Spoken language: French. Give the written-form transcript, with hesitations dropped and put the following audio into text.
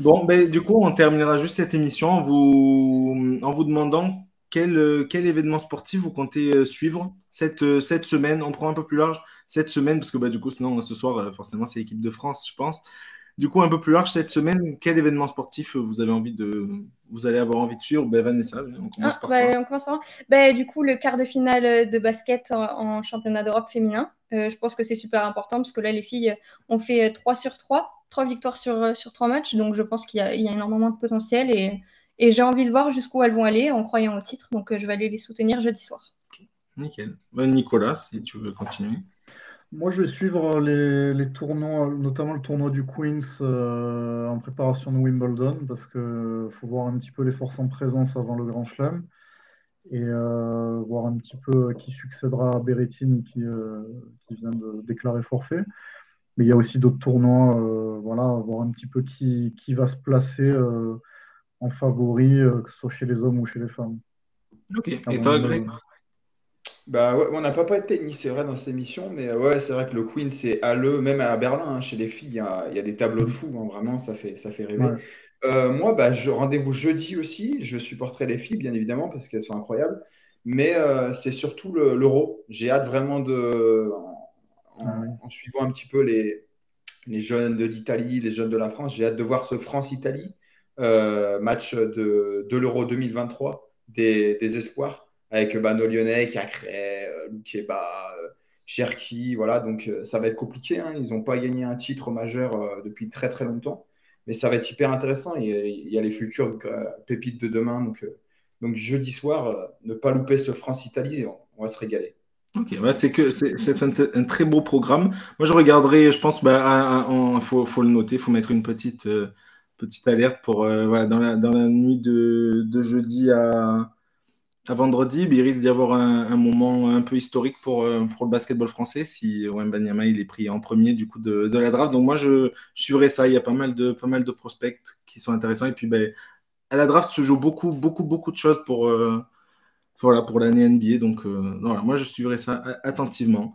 Bon, ben, du coup, on terminera juste cette émission en vous demandant quel événement sportif vous comptez suivre cette semaine. On prend un peu plus large cette semaine, parce que bah, du coup, sinon, ce soir, forcément, c'est l'équipe de France, je pense. Du coup, un peu plus large cette semaine, quel événement sportif vous allez avoir envie de suivre? Ben, Vanessa, on commence Ah, par toi. bah, on commence par là. Bah, du coup, le quart de finale de basket en championnat d'Europe féminin. Je pense que c'est super important parce que là, les filles ont fait 3 sur 3 victoires sur 3 matchs. Donc, je pense qu'il y a énormément de potentiel et j'ai envie de voir jusqu'où elles vont aller en croyant au titre. Donc, je vais aller les soutenir jeudi soir. Nickel. Ben, Nicolas, si tu veux continuer. Moi, je vais suivre les tournois, notamment le tournoi du Queens en préparation de Wimbledon, parce que faut voir un petit peu les forces en présence avant le Grand Chelem et voir un petit peu qui succédera à Berrettini qui vient de déclarer forfait. Mais il y a aussi d'autres tournois, voilà, voir un petit peu qui va se placer en favori, que ce soit chez les hommes ou chez les femmes, Ok. Et avant toi, Greg? Wimbledon. Bah ouais, on n'a pas parlé de tennis, c'est vrai, dans cette émission, mais ouais, c'est vrai que le Queen, c'est à l'E, même à Berlin, hein, chez les filles, il y a des tableaux de Mm. fou, hein, vraiment, ça fait rêver. Ouais. Moi, bah, rendez-vous jeudi aussi, je supporterai les filles, bien évidemment, parce qu'elles sont incroyables, mais c'est surtout l'Euro. J'ai hâte vraiment Ah oui. en suivant un petit peu les jeunes de l'Italie, les jeunes de la France, j'ai hâte de voir ce France-Italie, match de l'Euro 2023, des espoirs, avec bah, nos Lyonnais, Cacré, Loukeba, Cherki, voilà, donc ça va être compliqué, hein. Ils n'ont pas gagné un titre majeur depuis très très longtemps, mais ça va être hyper intéressant. Il y a les futures pépites de demain, donc jeudi soir, ne pas louper ce France-Italie, on va se régaler. Ok, ouais, c'est un très beau programme. Moi, je regarderai, je pense, bah, faut le noter, faut mettre une petite alerte pour voilà, dans la nuit de jeudi à vendredi, il risque d'y avoir un moment un peu historique pour le basketball français si Wembanyama il est pris en premier du coup de la draft. Donc moi, je suivrai ça. Il y a pas mal de prospects qui sont intéressants. Et puis, ben, à la draft se joue beaucoup de choses voilà, pour l'année NBA. Donc, voilà, moi, je suivrai ça attentivement.